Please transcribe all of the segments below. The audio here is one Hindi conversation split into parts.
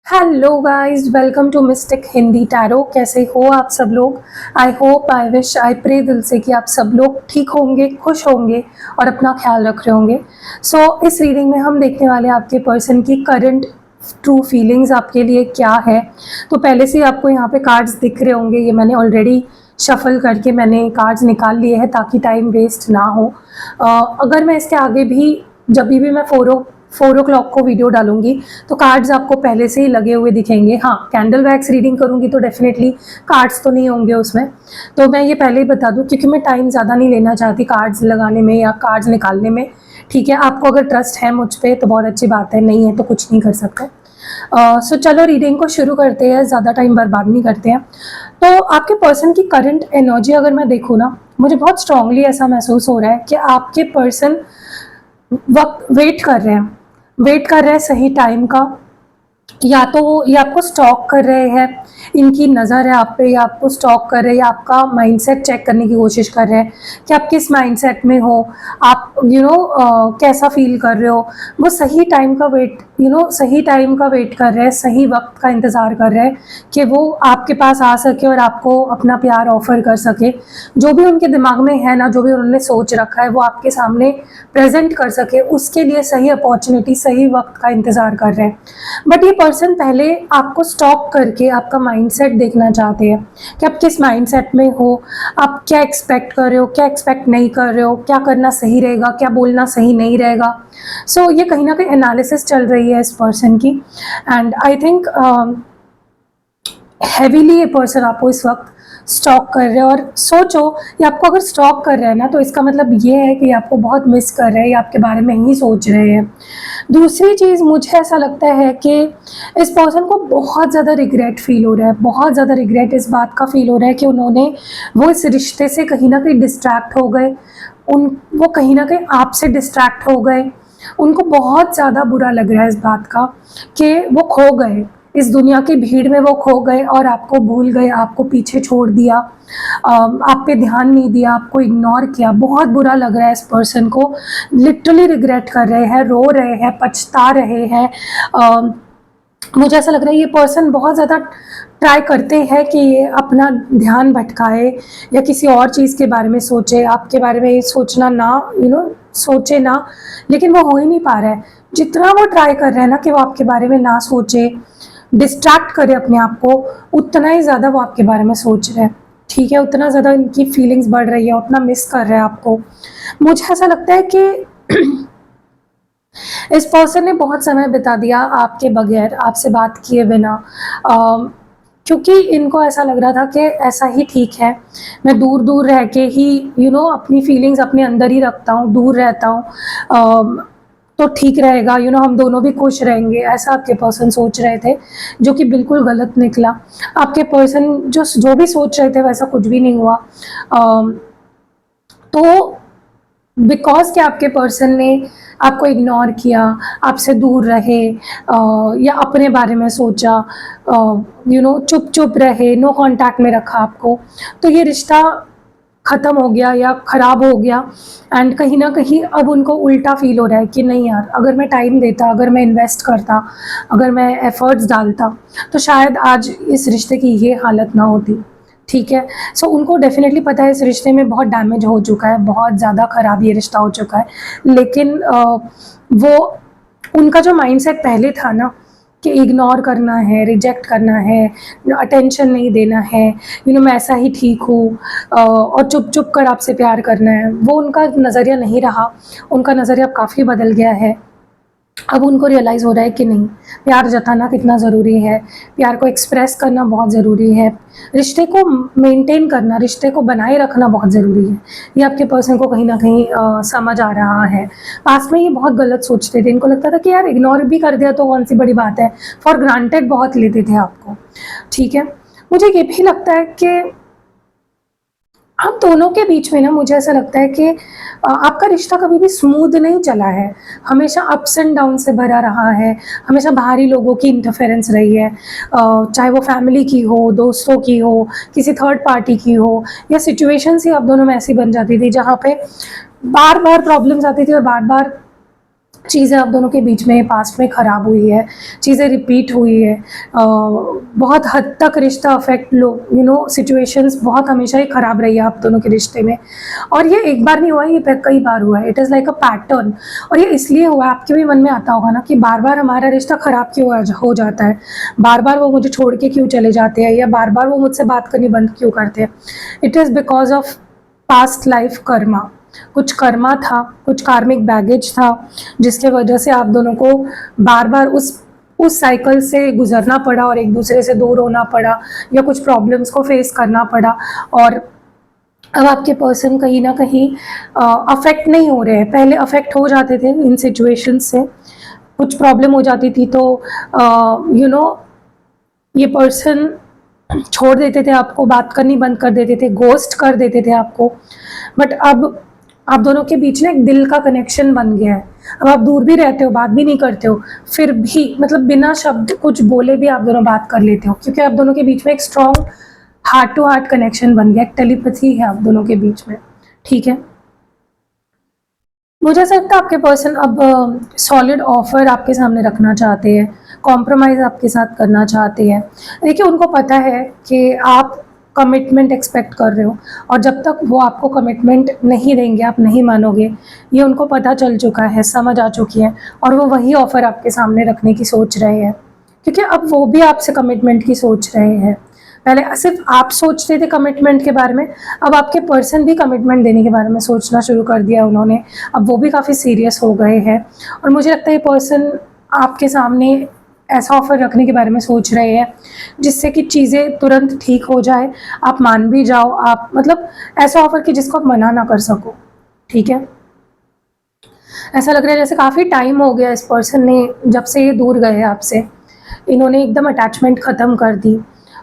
Hello guys, welcome to mystic Hindi tarot. कैसे हो आप सब लोग? I hope, I wish, I pray दिल से कि आप सब लोग ठीक होंगे, खुश होंगे और अपना ख्याल रख रहे होंगे। इस रीडिंग में हम देखने वाले हैं आपके पर्सन की करंट ट्रू फीलिंग्स आपके लिए क्या है। तो पहले से ही आपको यहाँ पे कार्ड्स दिख रहे होंगे, ये मैंने ऑलरेडी शफल करके मैंने कार्ड्स निकाल लिए हैं ताकि टाइम वेस्ट ना हो। अगर मैं इसके आगे भी जब भी मैं 4 o'clock को वीडियो डालूंगी तो कार्ड्स आपको पहले से ही लगे हुए दिखेंगे। हाँ, कैंडल वैक्स रीडिंग करूंगी तो डेफिनेटली कार्ड्स तो नहीं होंगे उसमें। तो मैं ये पहले ही बता दूं क्योंकि मैं टाइम ज़्यादा नहीं लेना चाहती कार्ड्स लगाने में या कार्ड्स निकालने में। ठीक है, आपको अगर ट्रस्ट है मुझ पर तो बहुत अच्छी बात है, नहीं है तो कुछ नहीं कर सकते। चलो रीडिंग को शुरू करते हैं, ज़्यादा टाइम बर्बाद नहीं करते हैं। तो आपके पर्सन की करंट एनर्जी अगर मैं देखूँ ना, मुझे बहुत स्ट्रांगली ऐसा महसूस हो रहा है कि आपके पर्सन वक्त वेट कर रहे हैं सही टाइम का। या तो वो ये आपको स्टॉक कर रहे हैं, इनकी नज़र है आप पे, या आपको स्टॉक कर रहे हैं, या आपका माइंडसेट चेक करने की कोशिश कर रहे हैं कि आप किस माइंडसेट में हो, आप कैसा फील कर रहे हो। वो सही टाइम का वेट कर रहे हैं, सही वक्त का इंतज़ार कर रहे हैं कि वो आपके पास आ सके और आपको अपना प्यार ऑफर कर सके। जो भी उनके दिमाग में है ना, जो भी उन्होंने सोच रखा है वो आपके सामने प्रेजेंट कर सके, उसके लिए सही अपॉर्चुनिटी, सही वक्त का इंतज़ार कर रहे हैं। बट ये पर्सन पहले आपको स्टॉप करके आपका माइंडसेट देखना चाहते हैं कि आप किस माइंडसेट में हो, आप क्या एक्सपेक्ट कर रहे हो, क्या एक्सपेक्ट नहीं कर रहे हो, क्या करना सही रहेगा, क्या बोलना सही नहीं रहेगा। ये कहीं ना कहीं एनालिसिस चल रही है इस पर्सन की। एंड आई थिंक हैवीली ये पर्सन आपको इस वक्त स्टॉक कर रहे हैं। और सोचो, ये आपको अगर स्टॉक कर रहे हैं ना, तो इसका मतलब ये है कि आपको बहुत मिस कर रहे हैं, या आपके बारे में ही सोच रहे हैं। दूसरी चीज़, मुझे ऐसा लगता है कि इस पर्सन को बहुत ज़्यादा रिग्रेट फील हो रहा है, बहुत ज़्यादा रिग्रेट इस बात का फील हो रहा है कि वो इस रिश्ते से कहीं ना कहीं डिस्ट्रैक्ट हो गए। वो कहीं ना कहीं आपसे डिस्ट्रैक्ट हो गए। उनको बहुत ज़्यादा बुरा लग रहा है इस बात का कि वो खो गए, इस दुनिया की भीड़ में वो खो गए और आपको भूल गए, आपको पीछे छोड़ दिया, आप पे ध्यान नहीं दिया, आपको इग्नोर किया। बहुत बुरा लग रहा है इस पर्सन को, लिटरली रिग्रेट कर रहे हैं, रो रहे हैं, पछता रहे हैं। मुझे ऐसा लग रहा है ये पर्सन बहुत ज़्यादा ट्राई करते हैं कि ये अपना ध्यान भटकाए या किसी और चीज़ के बारे में सोचे, आपके बारे में सोचना ना, सोचे ना, लेकिन वो हो ही नहीं पा रहा है। जितना वो ट्राई कर रहे हैं ना कि वो आपके बारे में ना सोचे, डिस्ट्रैक्ट करे अपने आप को, उतना ही ज़्यादा वो आपके बारे में सोच रहे हैं। ठीक है, उतना ज़्यादा इनकी फीलिंग्स बढ़ रही है, उतना मिस कर रहे हैं आपको। मुझे ऐसा लगता है कि इस पर्सन ने बहुत समय बिता दिया आपके बगैर, आपसे बात किए बिना, क्योंकि इनको ऐसा लग रहा था कि ऐसा ही ठीक है, मैं दूर दूर रह के ही अपनी फीलिंग्स अपने अंदर ही रखता हूँ, दूर रहता हूँ, तो ठीक रहेगा, हम दोनों भी खुश रहेंगे। ऐसा आपके पर्सन सोच रहे थे, जो कि बिल्कुल गलत निकला। आपके पर्सन जो भी सोच रहे थे वैसा कुछ भी नहीं हुआ। तो बिकॉज कि आपके पर्सन ने आपको इग्नोर किया, आपसे दूर रहे, या अपने बारे में सोचा, चुप चुप रहे, नो कांटेक्ट में रखा आपको, तो ये रिश्ता ख़त्म हो गया या ख़राब हो गया। एंड कहीं ना कहीं अब उनको उल्टा फील हो रहा है कि नहीं यार, अगर मैं टाइम देता, अगर मैं इन्वेस्ट करता, अगर मैं एफर्ट्स डालता, तो शायद आज इस रिश्ते की ये हालत ना होती। ठीक है, उनको डेफिनेटली पता है इस रिश्ते में बहुत डैमेज हो चुका है, बहुत ज़्यादा ख़राब ये रिश्ता हो चुका है। लेकिन वो उनका जो माइंडसेट पहले था ना कि इग्नोर करना है, रिजेक्ट करना है, अटेंशन नहीं देना है, मैं ऐसा ही ठीक हूँ, और चुप चुप कर आपसे प्यार करना है, वो उनका नज़रिया नहीं रहा। उनका नज़रिया काफ़ी बदल गया है। अब उनको रियलाइज़ हो रहा है कि नहीं, प्यार जताना कितना ज़रूरी है, प्यार को एक्सप्रेस करना बहुत ज़रूरी है, रिश्ते को मेंटेन करना, रिश्ते को बनाए रखना बहुत ज़रूरी है। ये आपके पर्सन को कहीं ना कहीं समझ आ रहा है। पास में ये बहुत गलत सोचते थे, इनको लगता था कि यार इग्नोर भी कर दिया तो कौन सी बड़ी बात है, फॉर ग्रांटेड बहुत लेते थे आपको। ठीक है, मुझे ये भी लगता है कि हम दोनों के बीच में ना, मुझे ऐसा लगता है कि आपका रिश्ता कभी भी स्मूथ नहीं चला है, हमेशा अप्स एंड डाउन से भरा रहा है, हमेशा बाहरी लोगों की इंटरफेरेंस रही है, चाहे वो फैमिली की हो, दोस्तों की हो, किसी थर्ड पार्टी की हो, या सिचुएशंस ही आप दोनों में ऐसी बन जाती थी जहाँ पे बार बार प्रॉब्लम्स आती थी और बार बार चीज़ें आप दोनों के बीच में पास्ट में ख़राब हुई है, चीज़ें रिपीट हुई है, बहुत हद तक रिश्ता अफेक्ट सिचुएशंस बहुत हमेशा ही ख़राब रही है आप दोनों के रिश्ते में। और ये एक बार नहीं हुआ है, ये कई बार हुआ है। It is like a pattern. और ये इसलिए हुआ है, आपके भी मन में आता होगा ना कि बार बार हमारा रिश्ता ख़राब क्यों हो जाता है, बार बार वो मुझे छोड़ के क्यों चले जाते हैं, या बार बार वो मुझसे बात करनी बंद क्यों करते हैं। It is because of past life Karma. कुछ कर्मा था, कुछ कार्मिक बैगेज था, जिसके वजह से आप दोनों को बार बार उस साइकिल से गुजरना पड़ा और एक दूसरे से दूर होना पड़ा, या कुछ प्रॉब्लम्स को फेस करना पड़ा। और अब आपके पर्सन कहीं ना कहीं अफेक्ट नहीं हो रहे हैं, पहले अफेक्ट हो जाते थे इन सिचुएशन से, कुछ प्रॉब्लम हो जाती थी तो ये पर्सन छोड़ देते थे आपको, बात करनी बंद कर देते थे, गोस्ट कर देते थे आपको। बट अब आप दोनों के बीच में एक दिल का कनेक्शन बन गया है। अब आप दूर भी रहते हो, बात भी नहीं करते हो, फिर भी मतलब बिना शब्द कुछ बोले भी आप दोनों बात कर लेते हो, क्योंकि आप दोनों के बीच में एक strong heart to heart connection बन गया, एक टेलीपैथी है आप दोनों के बीच में। ठीक है, मुझे ऐसा लगता है आपके पर्सन अब सॉलिड ऑफर आपके सामने रखना चाहते हैं, कॉम्प्रोमाइज़ आपके साथ करना चाहते हैं। देखिए, उनको पता है कि आप कमिटमेंट एक्सपेक्ट कर रहे हो, और जब तक वो आपको कमिटमेंट नहीं देंगे आप नहीं मानोगे, ये उनको पता चल चुका है, समझ आ चुकी है, और वो वही ऑफ़र आपके सामने रखने की सोच रहे हैं, क्योंकि अब वो भी आपसे कमिटमेंट की सोच रहे हैं। पहले सिर्फ आप सोचते थे कमिटमेंट के बारे में, अब आपके पर्सन भी कमिटमेंट देने के बारे में सोचना शुरू कर दिया उन्होंने। अब वो भी काफ़ी सीरियस हो गए हैं, और मुझे लगता है ये पर्सन आपके सामने ऐसा ऑफ़र रखने के बारे में सोच रहे हैं जिससे कि चीज़ें तुरंत ठीक हो जाए, आप मान भी जाओ, आप मतलब ऐसा ऑफ़र कि जिसको आप मना ना कर सको। ठीक है, ऐसा लग रहा है जैसे काफ़ी टाइम हो गया इस पर्सन ने, जब से ये दूर गए आपसे, इन्होंने एकदम अटैचमेंट ख़त्म कर दी,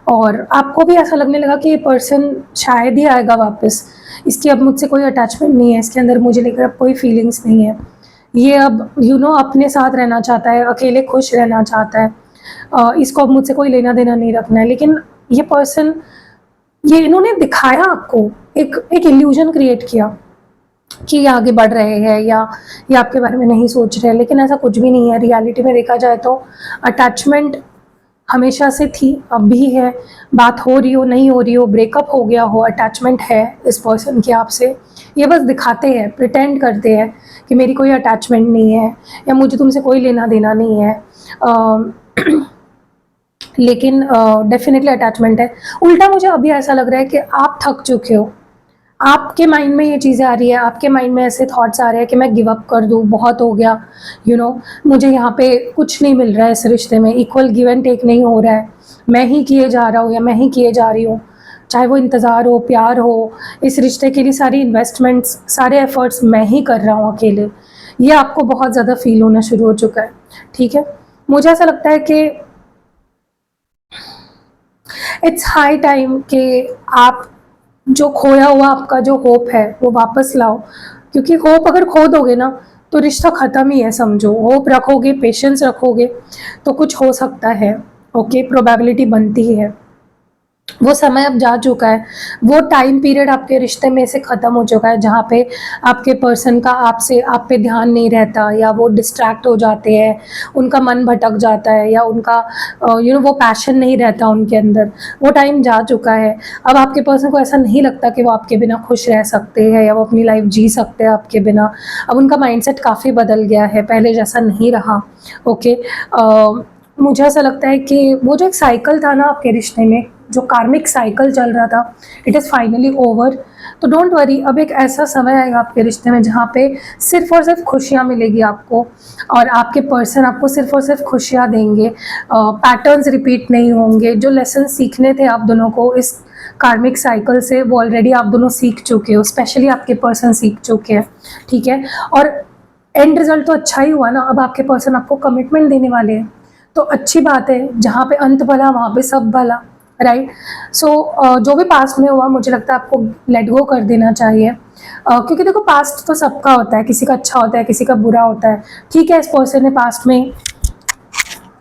और आपको भी ऐसा लगने लगा कि ये पर्सन शायद ही आएगा वापस, इसकी अब मुझसे कोई अटैचमेंट नहीं है, इसके अंदर मुझे लेकर अब कोई फीलिंग्स नहीं है, ये अब अपने साथ रहना चाहता है, अकेले खुश रहना चाहता है, इसको अब मुझसे कोई लेना देना नहीं रखना है। लेकिन ये पर्सन, ये इन्होंने दिखाया आपको, एक इल्यूजन क्रिएट किया कि ये आगे बढ़ रहे हैं या ये आपके बारे में नहीं सोच रहे हैं, लेकिन ऐसा कुछ भी नहीं है। रियलिटी में देखा जाए तो अटैचमेंट हमेशा से थी, अब भी है, बात हो रही हो नहीं हो रही हो, ब्रेकअप हो गया हो, अटैचमेंट है इस पर्सन की आपसे। ये बस दिखाते हैं, प्रिटेंड करते हैं कि मेरी कोई अटैचमेंट नहीं है, या मुझे तुमसे कोई लेना देना नहीं है, लेकिन डेफिनेटली अटैचमेंट है। उल्टा मुझे अभी ऐसा लग रहा है कि आप थक चुके हो, आपके माइंड में ये चीज़ें आ रही है, आपके माइंड में ऐसे थॉट्स आ रहे हैं कि मैं गिव अप कर दूँ, बहुत हो गया, मुझे यहाँ पे कुछ नहीं मिल रहा है, इस रिश्ते में इक्वल गिव एंड टेक नहीं हो रहा है, मैं ही किए जा रहा हूँ या मैं ही किए जा रही हूँ, चाहे वो इंतज़ार हो, प्यार हो, इस रिश्ते के लिए सारी इन्वेस्टमेंट्स, सारे एफर्ट्स मैं ही कर रहा हूँ अकेले। ये आपको बहुत ज़्यादा फील होना शुरू हो चुका है। ठीक है, मुझे ऐसा लगता है कि इट्स हाई टाइम कि आप जो खोया हुआ आपका जो होप है वो वापस लाओ, क्योंकि होप अगर खो दोगे ना तो रिश्ता ख़त्म ही है समझो। होप रखोगे, पेशेंस रखोगे तो कुछ हो सकता है, ओके, प्रोबेबिलिटी बनती है। वो समय अब जा चुका है, वो टाइम पीरियड आपके रिश्ते में से ख़त्म हो चुका है जहाँ पे आपके पर्सन का आप पे ध्यान नहीं रहता, या वो डिस्ट्रैक्ट हो जाते हैं, उनका मन भटक जाता है, या उनका वो पैशन नहीं रहता उनके अंदर। वो टाइम जा चुका है। अब आपके पर्सन को ऐसा नहीं लगता कि वो आपके बिना खुश रह सकते हैं या वो अपनी लाइफ जी सकते हैं आपके बिना। अब उनका माइंडसेट काफ़ी बदल गया है, पहले जैसा नहीं रहा। ओके, मुझे ऐसा लगता है कि वो जो एक साइकिल था ना आपके रिश्ते में, जो कार्मिक साइकिल चल रहा था, इट इज़ फाइनली ओवर। तो डोंट वरी, अब एक ऐसा समय आएगा आपके रिश्ते में जहाँ पे सिर्फ़ और सिर्फ खुशियाँ मिलेगी आपको, और आपके पर्सन आपको सिर्फ़ और सिर्फ खुशियाँ देंगे। पैटर्न्स रिपीट नहीं होंगे। जो लेसन सीखने थे आप दोनों को इस कार्मिक साइकिल से, वो ऑलरेडी आप दोनों सीख चुके हो, स्पेशली आपके पर्सन सीख चुके हैं। ठीक है, और एंड रिजल्ट तो अच्छा ही हुआ ना। अब आपके पर्सन आपको कमिटमेंट देने वाले हैं, तो अच्छी बात है। जहाँ पे अंत भला वहाँ पे सब भला, राइट। सो जो भी पास्ट में हुआ मुझे लगता है आपको लेट गो कर देना चाहिए, क्योंकि देखो पास्ट तो सबका होता है, किसी का अच्छा होता है, किसी का बुरा होता है। ठीक है, इस पर्सन ने पास्ट में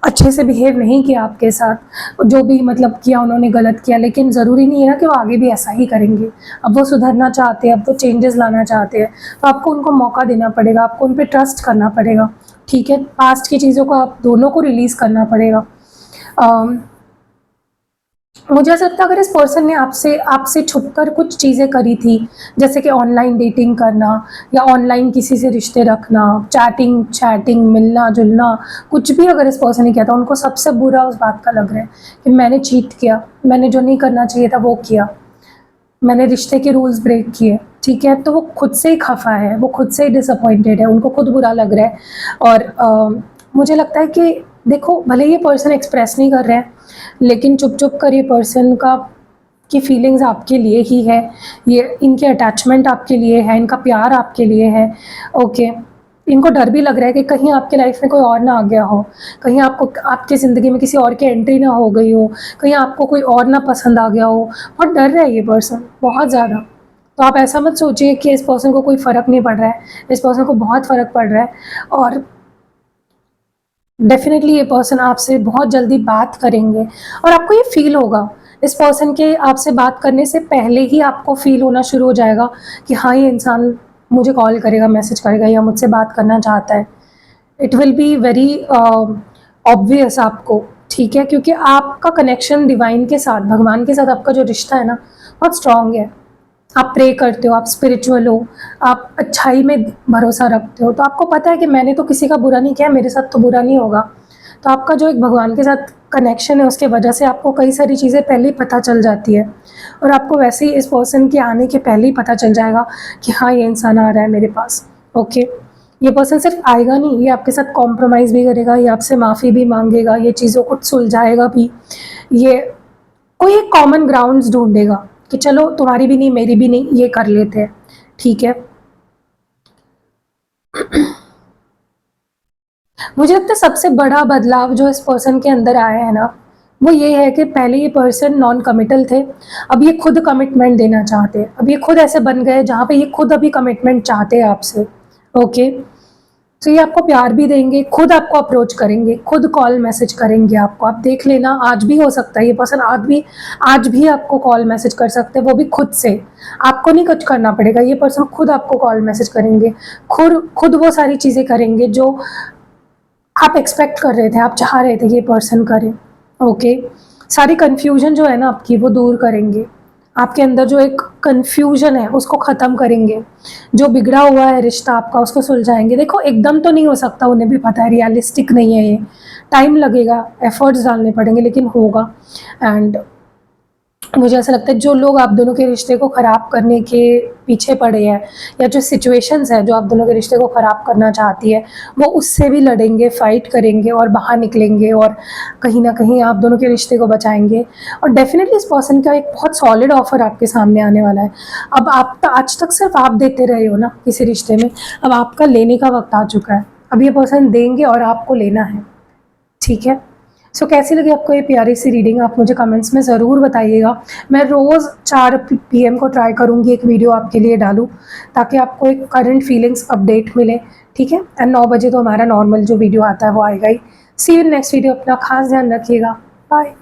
अच्छे से बिहेव नहीं किया आपके साथ, जो भी मतलब किया उन्होंने गलत किया, लेकिन ज़रूरी नहीं है ना कि वो आगे भी ऐसा ही करेंगे। अब वो सुधरना चाहते हैं, अब वो चेंजेस लाना चाहते हैं, तो आपको उनको मौका देना पड़ेगा, आपको उन पर ट्रस्ट करना पड़ेगा। ठीक है, पास्ट की चीज़ों को आप दोनों को रिलीज़ करना पड़ेगा। मुझे ऐसा लगता है अगर इस पर्सन ने आपसे आपसे छुपकर कुछ चीज़ें करी थी, जैसे कि ऑनलाइन डेटिंग करना या ऑनलाइन किसी से रिश्ते रखना, चैटिंग मिलना जुलना, कुछ भी अगर इस पर्सन ने किया था, उनको सबसे बुरा उस बात का लग रहा है कि मैंने चीट किया, मैंने जो नहीं करना चाहिए था वो किया, मैंने रिश्ते के रूल्स ब्रेक किए। ठीक है, तो वो खुद से ही खफा है, वो खुद से ही डिसअपॉइंटेड है, उनको खुद बुरा लग रहा है। और मुझे लगता है कि देखो, भले ये पर्सन एक्सप्रेस नहीं कर रहा है, लेकिन चुप चुप कर ये पर्सन का की फीलिंग्स आपके लिए ही है, ये इनके अटैचमेंट आपके लिए है, इनका प्यार आपके लिए है। ओके, इनको डर भी लग रहा है कि कहीं आपके लाइफ में कोई और ना आ गया हो, कहीं आपको आपकी ज़िंदगी में किसी और की एंट्री ना हो गई हो, कहीं आपको कोई और ना पसंद आ गया हो। बहुत डर रहा है ये पर्सन, बहुत ज़्यादा। तो आप ऐसा मत सोचिए कि इस पर्सन को कोई फ़र्क नहीं पड़ रहा है, इस पर्सन को बहुत फ़र्क पड़ रहा है। और डेफिनेटली ये पर्सन आपसे बहुत जल्दी बात करेंगे, और आपको ये फील होगा, इस पर्सन के आपसे बात करने से पहले ही आपको फील होना शुरू हो जाएगा कि हाँ, ये इंसान मुझे कॉल करेगा, मैसेज करेगा या मुझसे बात करना चाहता है। It will be very obvious आपको, ठीक है, क्योंकि आपका कनेक्शन डिवाइन के साथ, भगवान के साथ आपका जो रिश्ता है ना, बहुत स्ट्रांग है। आप प्रे करते हो, आप स्पिरिचुअल हो, आप अच्छाई में भरोसा रखते हो, तो आपको पता है कि मैंने तो किसी का बुरा नहीं किया, मेरे साथ तो बुरा नहीं होगा। तो आपका जो एक भगवान के साथ कनेक्शन है, उसके वजह से आपको कई सारी चीज़ें पहले ही पता चल जाती है, और आपको वैसे ही इस पर्सन के आने के पहले ही पता चल जाएगा कि हाँ, ये इंसान आ रहा है मेरे पास। ओके, ये पर्सन सिर्फ आएगा नहीं, ये आपके साथ कॉम्प्रोमाइज़ भी करेगा, ये आपसे माफ़ी भी मांगेगा, ये चीज़ों को सुलझाएगा भी, ये कोई एक कॉमन ग्राउंड्स ढूंढेगा कि चलो तुम्हारी भी नहीं मेरी भी नहीं, ये कर लेते हैं। ठीक है, मुझे लगता है सबसे बड़ा बदलाव जो इस पर्सन के अंदर आया है ना, वो ये है कि पहले ये पर्सन नॉन कमिटल थे, अब ये खुद कमिटमेंट देना चाहते हैं। अब ये खुद ऐसे बन गए जहाँ पे ये खुद अभी कमिटमेंट चाहते हैं आपसे। ओके, तो ये आपको प्यार भी देंगे, खुद आपको अप्रोच करेंगे, खुद कॉल मैसेज करेंगे आपको। आप देख लेना, आज भी हो सकता है ये पर्सन आज भी आपको कॉल मैसेज कर सकते हैं, वो भी खुद से। आपको नहीं कुछ करना पड़ेगा, ये पर्सन खुद आपको कॉल मैसेज करेंगे, खुद वो सारी चीज़ें करेंगे जो आप एक्सपेक्ट कर रहे थे, आप चाह रहे थे कि ये पर्सन करे। ओके, सारी कन्फ्यूजन जो है ना आपकी, वो दूर करेंगे। आपके अंदर जो एक कन्फ्यूजन है उसको ख़त्म करेंगे, जो बिगड़ा हुआ है रिश्ता आपका उसको सुलझाएंगे। देखो, एकदम तो नहीं हो सकता, उन्हें भी पता है, रियलिस्टिक नहीं है ये, टाइम लगेगा, एफर्ट्स डालने पड़ेंगे, लेकिन होगा। एंड मुझे ऐसा लगता है जो लोग आप दोनों के रिश्ते को ख़राब करने के पीछे पड़े हैं, या जो सिचुएशंस है जो आप दोनों के रिश्ते को ख़राब करना चाहती है, वो उससे भी लड़ेंगे, फ़ाइट करेंगे और बाहर निकलेंगे, और कहीं ना कहीं आप दोनों के रिश्ते को बचाएंगे। और डेफिनेटली इस पर्सन का एक बहुत सॉलिड ऑफर आपके सामने आने वाला है। अब आप तो आज तक सिर्फ आप देते रहे हो ना किसी रिश्ते में, अब आपका लेने का वक्त आ चुका है। अब ये पर्सन देंगे और आपको लेना है। ठीक है, सो कैसी लगी आपको ये प्यारी सी रीडिंग, आप मुझे कमेंट्स में ज़रूर बताइएगा। मैं रोज़ 4 PM को ट्राई करूँगी एक वीडियो आपके लिए डालूँ, ताकि आपको एक करंट फीलिंग्स अपडेट मिले। ठीक है, एंड 9 बजे तो हमारा नॉर्मल जो वीडियो आता है वो आएगा ही। सी यू इन नेक्स्ट वीडियो, अपना खास ध्यान रखिएगा, बाय।